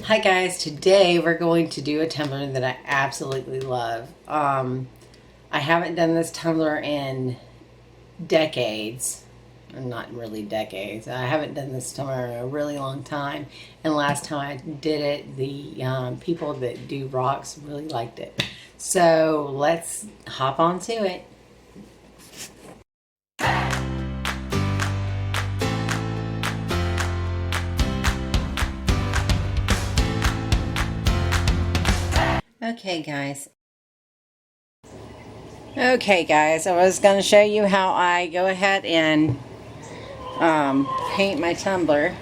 Hi guys, today we're going to do a tumbler that I absolutely love. I haven't done this tumbler in decades. Not really decades. I haven't done this tumbler in a really long time. And last time I did it, the people that do rocks really liked it. So let's hop on to it. Okay guys, I was going to show you how I go ahead and paint my tumbler.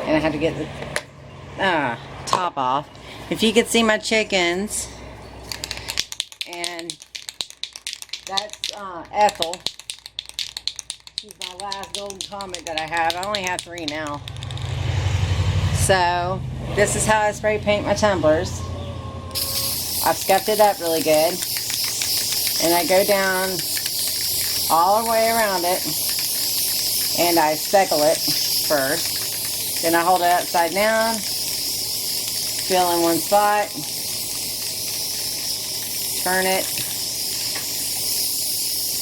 And I had to get the top off. If you could see my chickens, and that's Ethel. She's my last golden comet that I have. I only have 3 now. So this is how I spray paint my tumblers. I've scuffed it up really good, and I go down all the way around it, and I speckle it first. Then I hold it upside down, fill in one spot, turn it.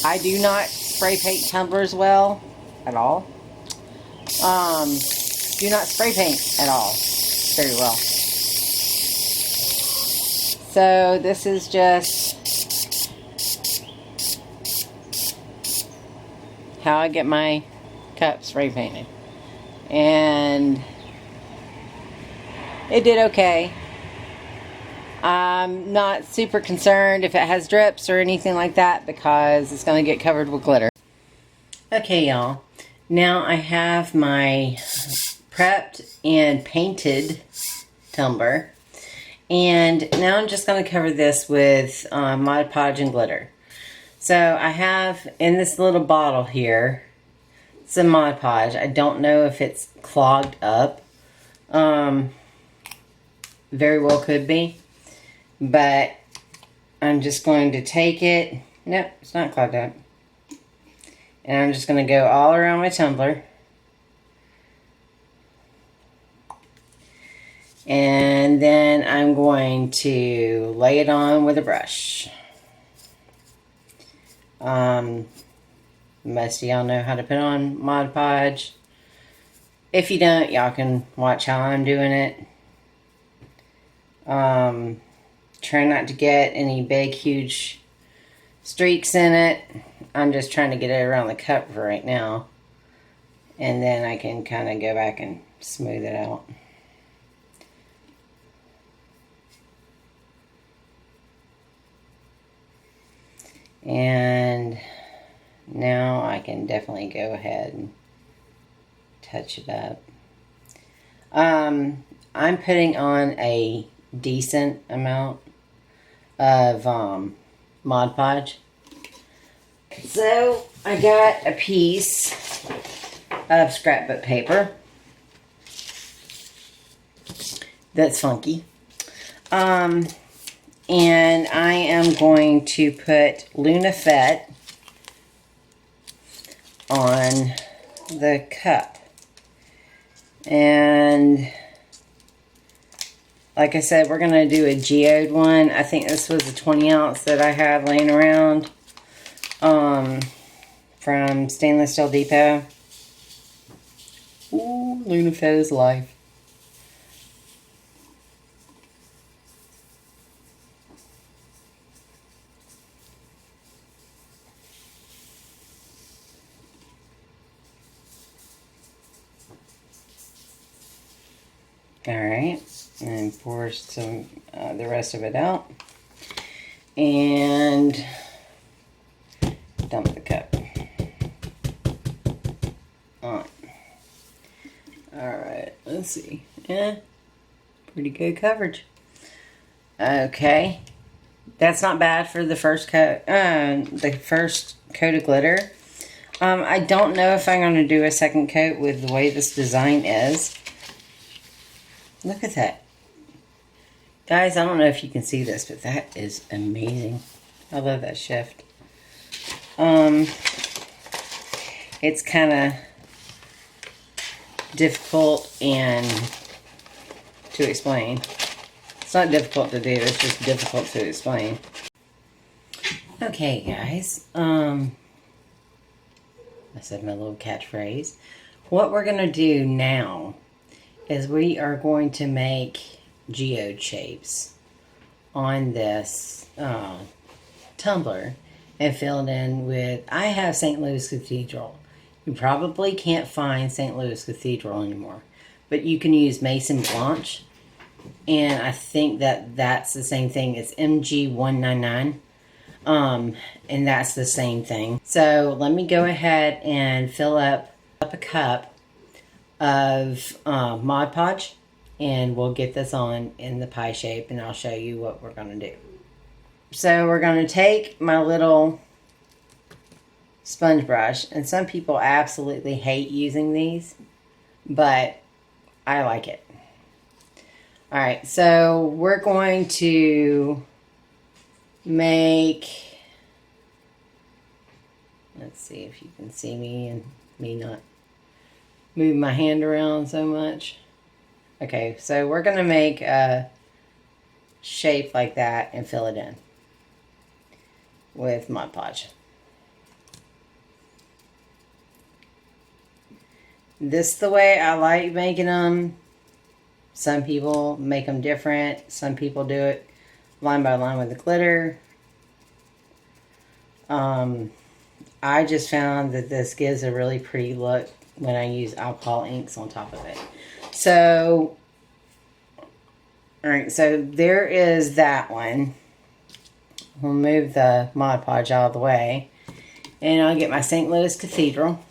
I do not spray paint tumblers well at all. Do not spray paint at all very well. So this is just how I get my cup spray painted. And it did okay. I'm not super concerned if it has drips or anything like that because it's going to get covered with glitter. Okay, y'all. Now I have my prepped and painted tumbler. And now I'm just going to cover this with Mod Podge and glitter. So I have in this little bottle here some Mod Podge. I don't know if it's clogged up. Very well could be. But I'm just going to take it. Nope, it's not clogged up. And I'm just going to go all around my tumbler. And then I'm going to lay it on with a brush. Most of y'all know how to put on Mod Podge. If you don't, y'all can watch how I'm doing it. Try not to get any big, huge streaks in it. I'm just trying to get it around the cup for right now. And then I can kind of go back and smooth it out. And now I can definitely go ahead and touch it up. I'm putting on a decent amount of Mod Podge. So I got a piece of scrapbook paper that's funky. And I am going to put Lunafette on the cup. And like I said, we're going to do a geode one. I think this was a 20 ounce that I had laying around from Stainless Steel Depot. Ooh, Lunafette is life. Alright, and pour some the rest of it out. And dump the cup on. Alright, let's see. Yeah, pretty good coverage. Okay, that's not bad for the first coat. The first coat of glitter. I don't know if I'm going to do a second coat with the way this design is. Look at that. Guys, I don't know if you can see this, but that is amazing. I love that shift. It's kind of difficult and to explain. It's not difficult to do, it's just difficult to explain. Okay, guys. I said my little catchphrase. What we're going to do now is we are going to make geode shapes on this tumbler and fill it in with, I have St. Louis Cathedral. You probably can't find St. Louis Cathedral anymore, but you can use Mason Blanche, and I think that that's the same thing. It's MG199. And that's the same thing. So let me go ahead and fill up a cup of Mod Podge, and we'll get this on in the pie shape, and I'll show you what we're going to do. So we're going to take my little sponge brush, and some people absolutely hate using these, but I like it. Alright, so we're going to make, let's see if you can see me and me not move my hand around so much. Okay, so we're going to make a shape like that and fill it in with Mod Podge. This is the way I like making them. Some people make them different. Some people do it line by line with the glitter. I just found that this gives a really pretty look when I use alcohol inks on top of it. So, alright, so there is that one. We'll move the Mod Podge out of the way. And I'll get my St. Louis Cathedral.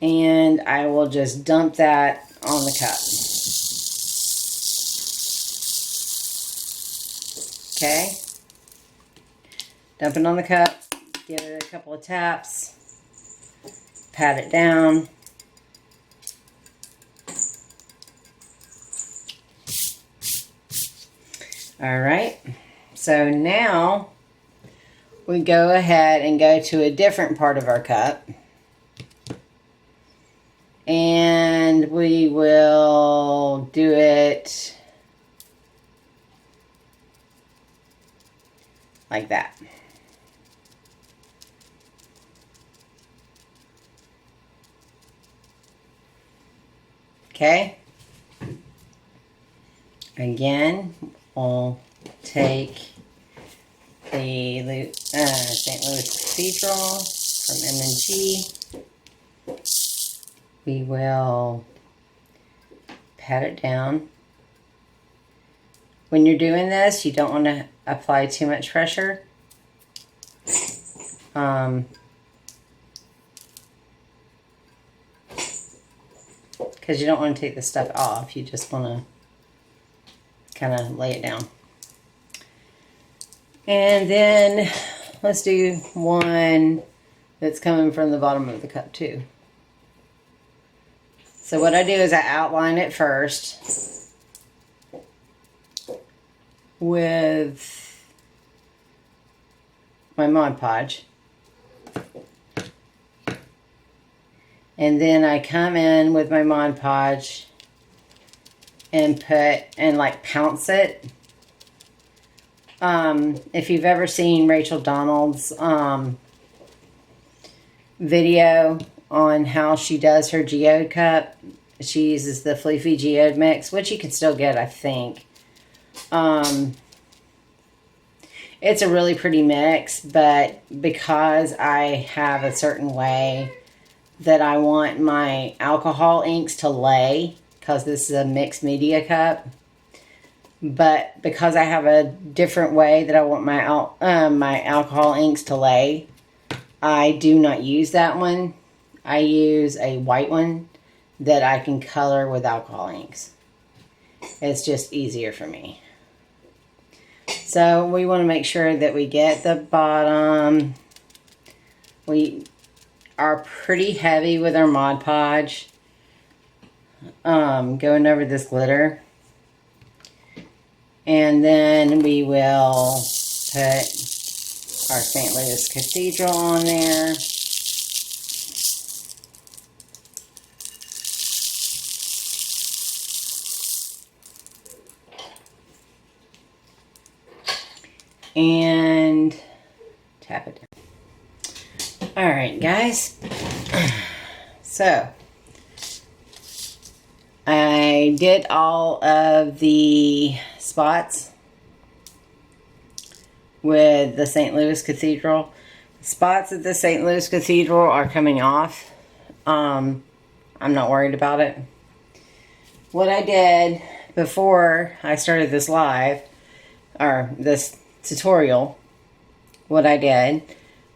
And I will just dump that on the cup. Okay. Dump it on the cup. Give it a couple of taps. Pat it down. Alright. So now we go ahead and go to a different part of our cup. And we will do it like that. Okay. Again, we'll take the St. Louis Cathedral from M&G. We will pat it down. When you're doing this, you don't want to apply too much pressure. Because you don't want to take the stuff off. You just want to kind of lay it down. And then let's do one that's coming from the bottom of the cup too. So what I do is I outline it first with my Mod Podge. And then I come in with my Mod Podge and like pounce it. If you've ever seen Rachel Donald's video on how she does her geode cup, she uses the Floofy Geode Mix, which you can still get, I think. It's a really pretty mix, but because I have a certain way that I want my alcohol inks to lay, because this is a mixed media cup, but because I have a different way that I want my alcohol inks to lay, I do not use that one. I use a white one that I can color with alcohol inks. It's just easier for me. So we want to make sure that we get the bottom. We are pretty heavy with our Mod Podge. Going over this glitter. And then we will put our St. Louis Cathedral on there. and tap it down. Alright guys, so I did all of the spots with the St. Louis Cathedral. Spots at the St. Louis Cathedral are coming off. I'm not worried about it. What I did before I started this live, or this tutorial, what I did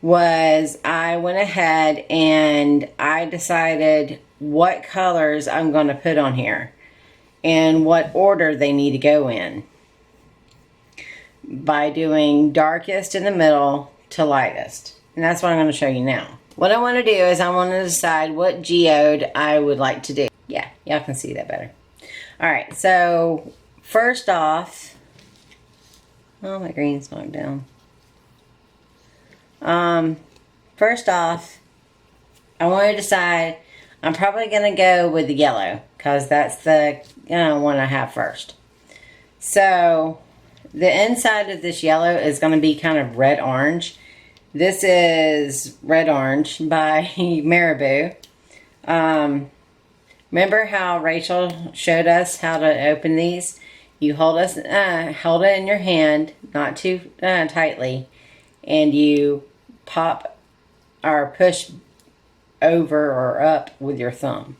was I went ahead and I decided what colors I'm going to put on here and what order they need to go in by doing darkest in the middle to lightest. And that's what I'm going to show you now. What I want to do is I want to decide what geode I would like to do. Yeah, y'all can see that better. Alright, so first off, oh, my green's knocked down. First off, I want to decide, I'm probably going to go with the yellow because that's the one I have first. So the inside of this yellow is going to be kind of red-orange. This is red-orange by Marabou. Remember how Rachel showed us how to open these? You hold it in your hand, not too tightly, and you pop or push over or up with your thumb.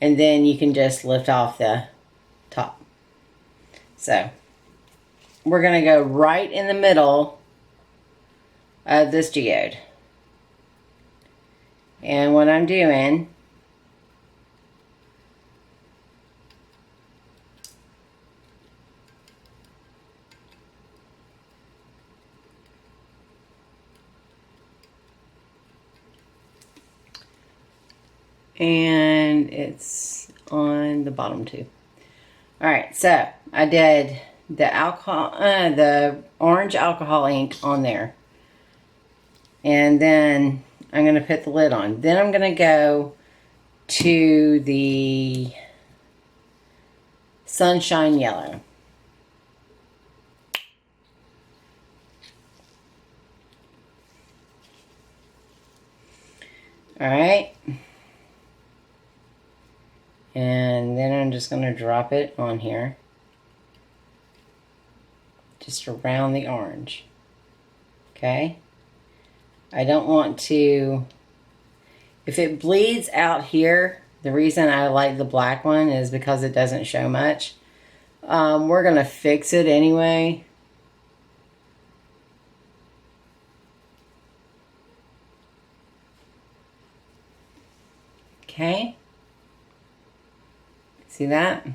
And then you can just lift off the top. So, we're going to go right in the middle of this geode. And what I'm doing, and it's on the bottom too. Alright, so I did the alcohol, the orange alcohol ink on there. And then I'm going to put the lid on. Then I'm going to go to the sunshine yellow. Alright. And then I'm just going to drop it on here. Just around the orange. Okay. I don't want to, if it bleeds out here, the reason I like the black one is because it doesn't show much. We're going to fix it anyway. Okay. See that?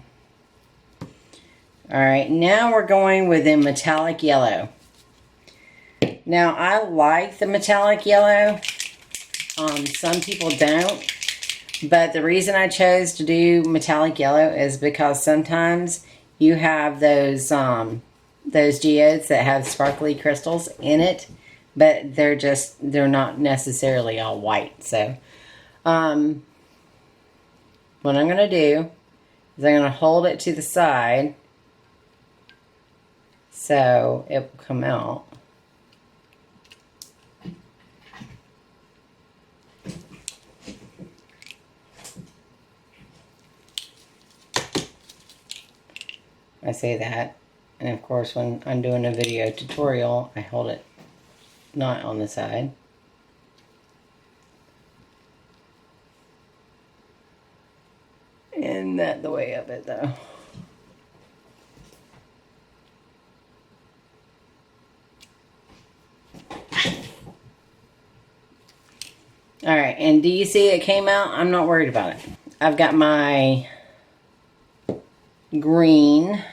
Alright, now we're going with a metallic yellow. Now, I like the metallic yellow. Some people don't. But the reason I chose to do metallic yellow is because sometimes you have those geodes that have sparkly crystals in it. But they're not necessarily all white. So, what I'm going to do is I'm going to hold it to the side so it will come out. I say that, and of course when I'm doing a video tutorial, I hold it not on the side. Isn't that the way of it though? Alright, and do you see it came out? I'm not worried about it. I've got my green,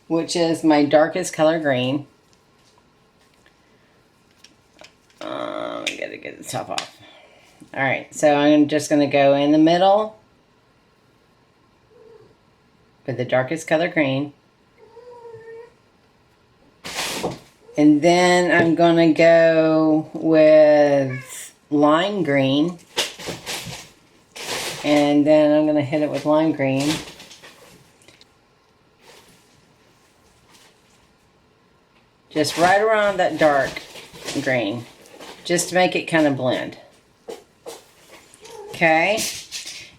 which is my darkest color green. I gotta get the top off. Alright, so I'm just going to go in the middle with the darkest color green. And then I'm going to go with lime green. And then I'm going to hit it with lime green. just right around that dark green, just to make it kind of blend. Okay,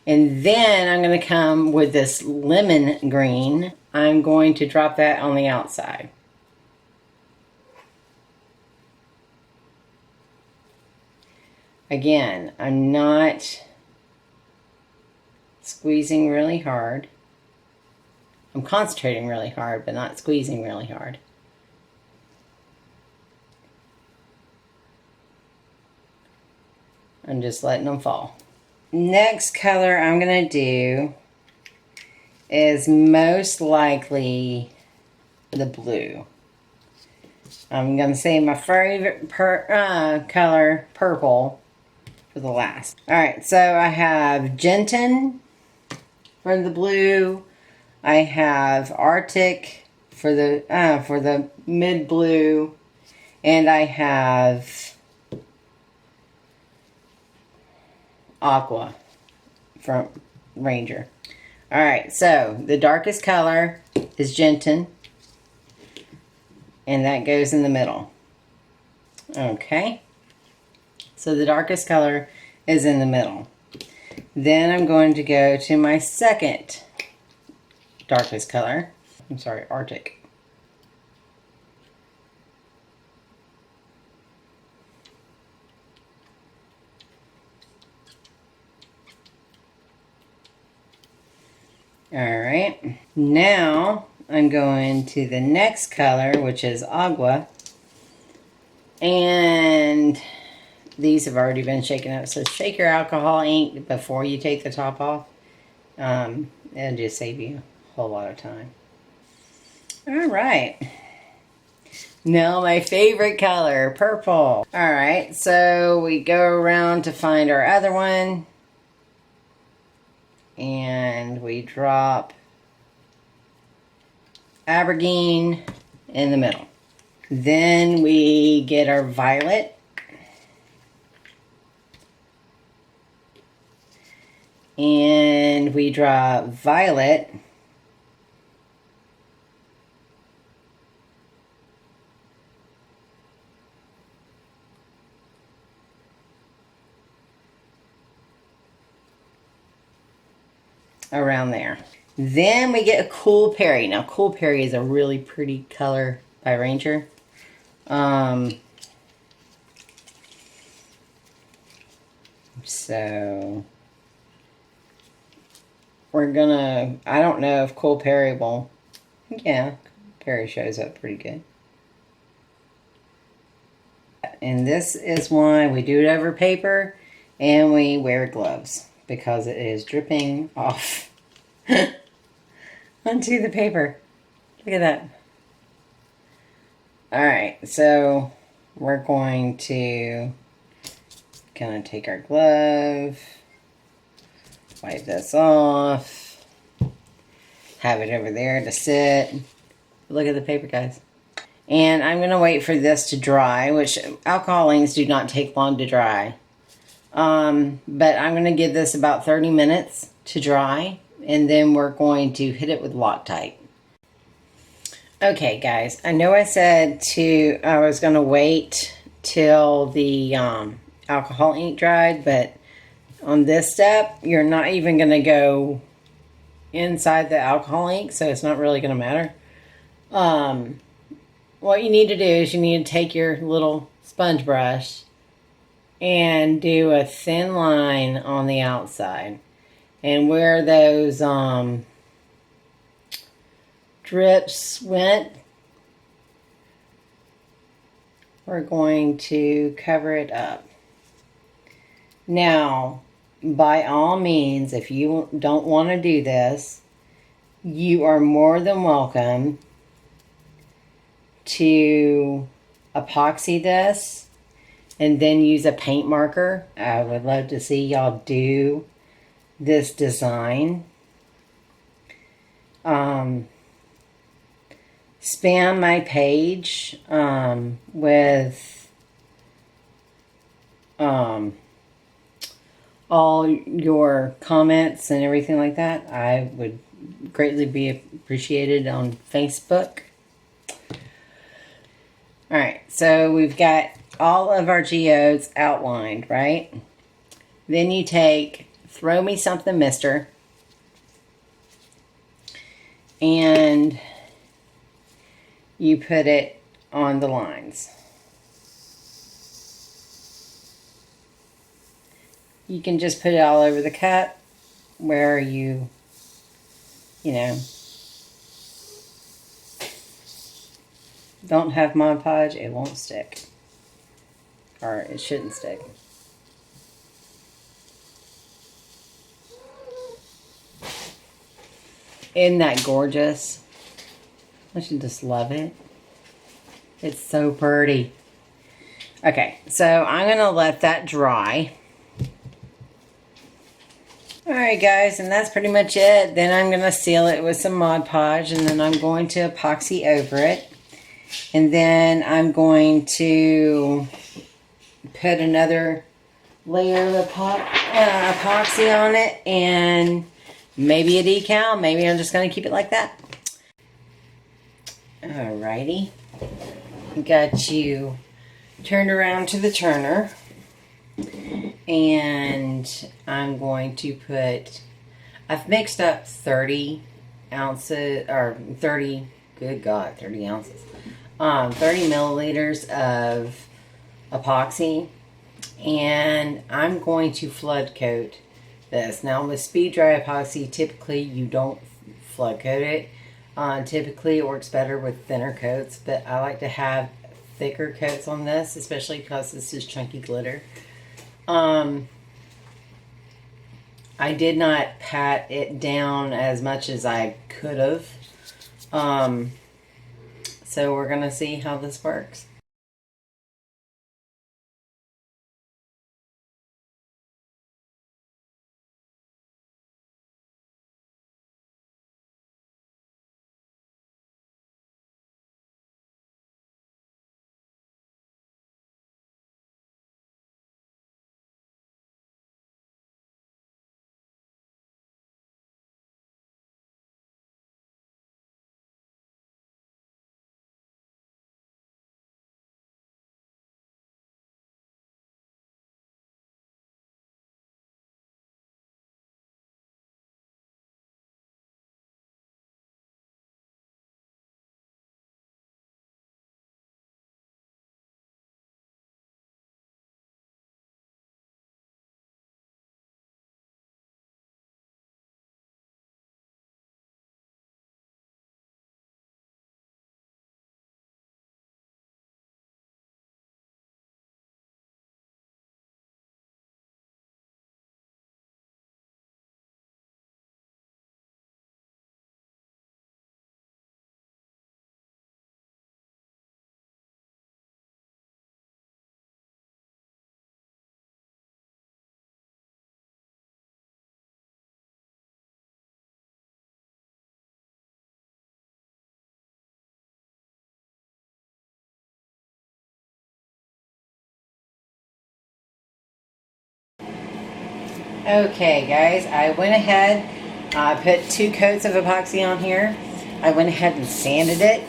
and then I'm going to come with this lemon green. I'm going to drop that on the outside. Again, I'm not squeezing really hard. I'm concentrating really hard, but not squeezing really hard. I'm just letting them fall. Next color I'm going to do is most likely the blue. I'm going to say my favorite color, purple, for the last. Alright, so I have Gentian for the blue. I have Arctic for the mid blue. And I have Aqua from Ranger. Alright, so the darkest color is Gentian. And that goes in the middle. Okay. So the darkest color is in the middle. Then I'm going to go to my second darkest color. I'm sorry, Arctic. Alright. Now I'm going to the next color, which is Agua. And these have already been shaken up, so shake your alcohol ink before you take the top off. It'll just save you a whole lot of time. Alright. Now my favorite color, purple. Alright, so we go around to find our other one. And we drop Aberdeen in the middle. Then we get our violet. And we drop violet. Around there. Then we get a Cool Perry. Now Cool Perry is a really pretty color by Ranger. So we're gonna, I don't know if Cool Perry will, yeah, Perry shows up pretty good. And this is why we do it over paper and we wear gloves, because it is dripping off onto the paper. Look at that. Alright, so we're going to kind of take our glove, wipe this off, have it over there to sit. Look at the paper, guys. And I'm going to wait for this to dry, which alcohol inks do not take long to dry. But I'm going to give this about 30 minutes to dry, and then we're going to hit it with Loctite. Okay, guys, I know I said I was going to wait till the alcohol ink dried, but on this step, you're not even going to go inside the alcohol ink, so it's not really going to matter. What you need to do is you need to take your little sponge brush and do a thin line on the outside. And where those drips went, we're going to cover it up. Now, by all means, if you don't want to do this, you are more than welcome to epoxy this and then use a paint marker. I would love to see y'all do this design. Spam my page with all your comments and everything like that. I would greatly be appreciated on Facebook. Alright, so we've got all of our geodes outlined, right? Then you take Throw Me Something Mister, and you put it on the lines. You can just put it all over the cup where you know, don't have Mod Podge, it won't stick. Or it shouldn't stick. Isn't that gorgeous? Don't you just love it? It's so pretty. Okay, so I'm going to let that dry. Alright guys, and that's pretty much it. Then I'm going to seal it with some Mod Podge, and then I'm going to epoxy over it. And then I'm going to put another layer of epoxy on it, and maybe a decal. Maybe I'm just going to keep it like that. Alrighty. Got you turned around to the turner. And I'm going to put, I've mixed up 30 ounces, or 30, good God, 30 ounces. 30 milliliters of epoxy. And I'm going to flood coat this. Now with speed dry epoxy, typically you don't flood coat it. Typically it works better with thinner coats, but I like to have thicker coats on this, especially because this is chunky glitter. I did not pat it down as much as I could have. So we're going to see how this works. Okay guys, I went ahead, put 2 coats of epoxy on here. I went ahead and sanded it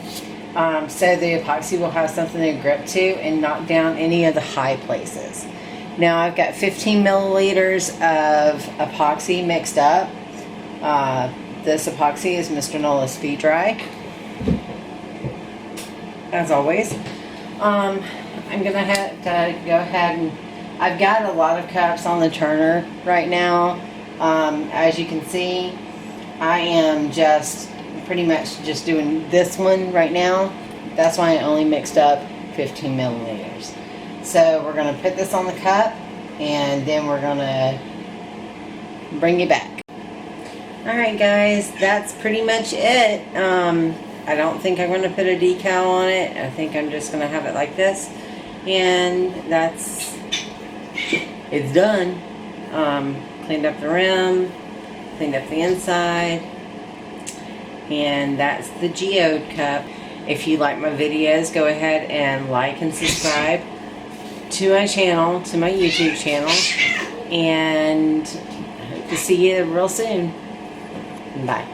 so the epoxy will have something to grip to and knock down any of the high places. Now I've got 15 milliliters of epoxy mixed up. This epoxy is Mr. Nola's Speed Dry, as always. I'm going to have to go ahead and I've got a lot of cups on the turner right now. As you can see, I am just pretty much just doing this one right now. That's why I only mixed up 15 milliliters. So we're going to put this on the cup, and then we're going to bring it back. Alright guys, that's pretty much it. I don't think I'm going to put a decal on it. I think I'm just going to have it like this. And it's done. Cleaned up the rim, cleaned up the inside, and that's the Geode cup. If you like my videos, go ahead and like and subscribe to my channel, to my YouTube channel, and I hope to see you real soon. Bye.